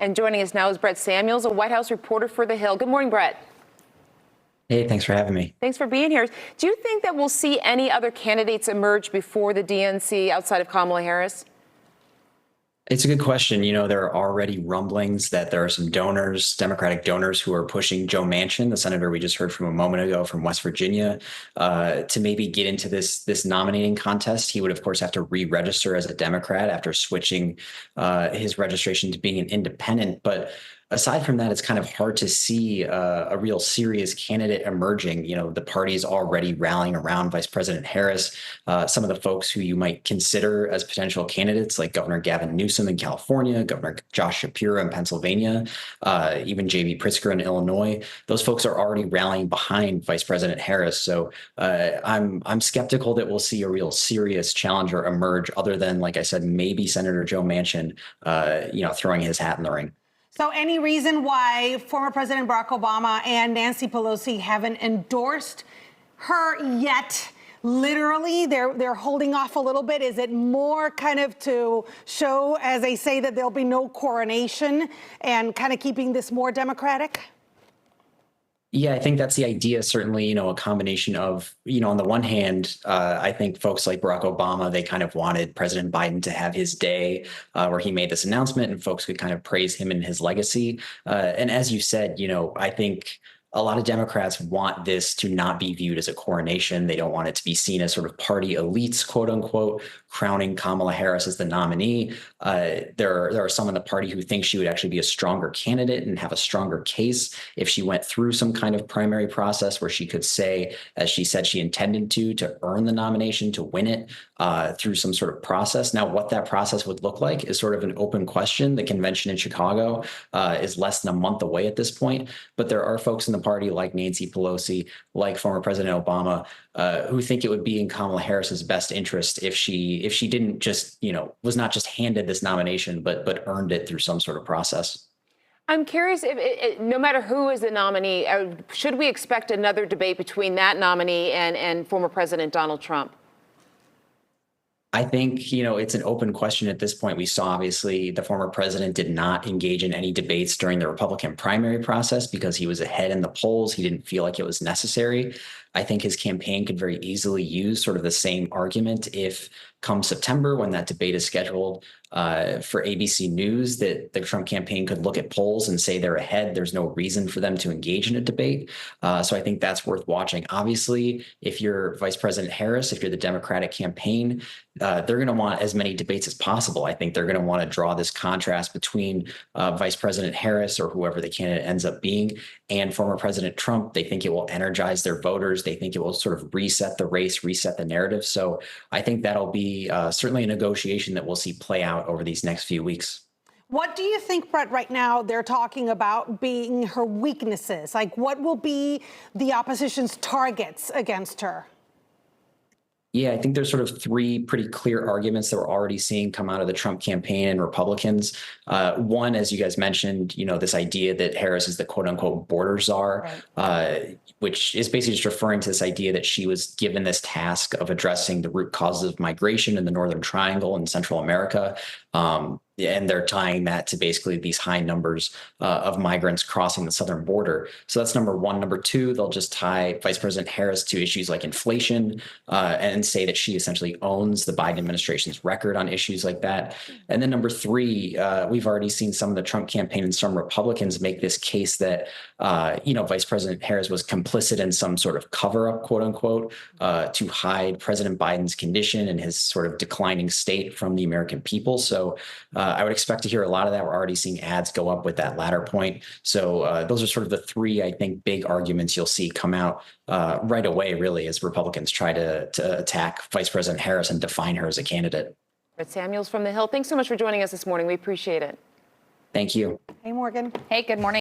And joining us now is Brett Samuels, a White House reporter for The Hill. Good morning, Brett. Hey, thanks for having me. Thanks for being here. Do you think that we'll see any other candidates emerge before the DNC outside of Kamala Harris? It's a good question. There are already rumblings that there are some donors, Democratic donors, who are pushing Joe Manchin, the senator we just heard from a moment ago from West Virginia, to maybe get into this nominating contest. He would, of course, have to re-register as a Democrat after switching his registration to being an independent. But aside from that, it's kind of hard to see a real serious candidate emerging. The party's already rallying around Vice President Harris. Some of the folks who you might consider as potential candidates, like Governor Gavin Newsom in California, Governor Josh Shapiro in Pennsylvania, even J.B. Pritzker in Illinois, those folks are already rallying behind Vice President Harris. So I'm skeptical that we'll see a real serious challenger emerge, other than, like I said, maybe Senator Joe Manchin, throwing his hat in the ring. So any reason why former President Barack Obama and Nancy Pelosi haven't endorsed her yet? Literally, they're holding off a little bit. Is it more kind of to show, as they say, that there'll be no coronation and kind of keeping this more democratic? Yeah, I think that's the idea. Certainly, a combination of, on the one hand, I think folks like Barack Obama, they kind of wanted President Biden to have his day where he made this announcement and folks could kind of praise him and his legacy. And as you said, I think a lot of Democrats want this to not be viewed as a coronation. They don't want it to be seen as sort of party elites, quote unquote, crowning Kamala Harris as the nominee. There are some in the party who think she would actually be a stronger candidate and have a stronger case if she went through some kind of primary process where she could say, as she said she intended to earn the nomination, to win it through some sort of process. Now, what that process would look like is sort of an open question. The convention in Chicago is less than a month away at this point, but there are folks in the party like Nancy Pelosi, like former President Obama, who think it would be in Kamala Harris's best interest if she didn't just, was not just handed this nomination, but earned it through some sort of process. I'm curious if no matter who is the nominee, should we expect another debate between that nominee and former President Donald Trump? I think, it's an open question at this point. We saw, obviously, the former president did not engage in any debates during the Republican primary process because he was ahead in the polls. He didn't feel like it was necessary. I think his campaign could very easily use sort of the same argument if, come September, when that debate is scheduled for ABC News, that the Trump campaign could look at polls and say they're ahead. There's no reason for them to engage in a debate. So I think that's worth watching. Obviously, if you're Vice President Harris, if you're the Democratic campaign, they're going to want as many debates as possible. I think they're going to want to draw this contrast between Vice President Harris, or whoever the candidate ends up being, and former President Trump. They think it will energize their voters. They think it will sort of reset the race, reset the narrative. So I think that'll be certainly a negotiation that we'll see play out over these next few weeks. What do you think, Brett, right now they're talking about being her weaknesses? Like, what will be the opposition's targets against her? Yeah, I think there's sort of three pretty clear arguments that we're already seeing come out of the Trump campaign and Republicans. One, as you guys mentioned, this idea that Harris is the quote unquote border czar, right, which is basically just referring to this idea that she was given this task of addressing the root causes of migration in the Northern Triangle in Central America. And they're tying that to basically these high numbers of migrants crossing the southern border. So that's number one. Number two, they'll just tie Vice President Harris to issues like inflation and say that she essentially owns the Biden administration's record on issues like that. And then number three, we've already seen some of the Trump campaign and some Republicans make this case that, Vice President Harris was complicit in some sort of cover up, quote unquote, to hide President Biden's condition and his sort of declining state from the American people. So I would expect to hear a lot of that. We're already seeing ads go up with that latter point. So those are sort of the three, I think, big arguments you'll see come out right away, really, as Republicans try to attack Vice President Harris and define her as a candidate. Brett Samuels from The Hill, thanks so much for joining us this morning. We appreciate it. Thank you. Hey, Morgan. Hey, good morning.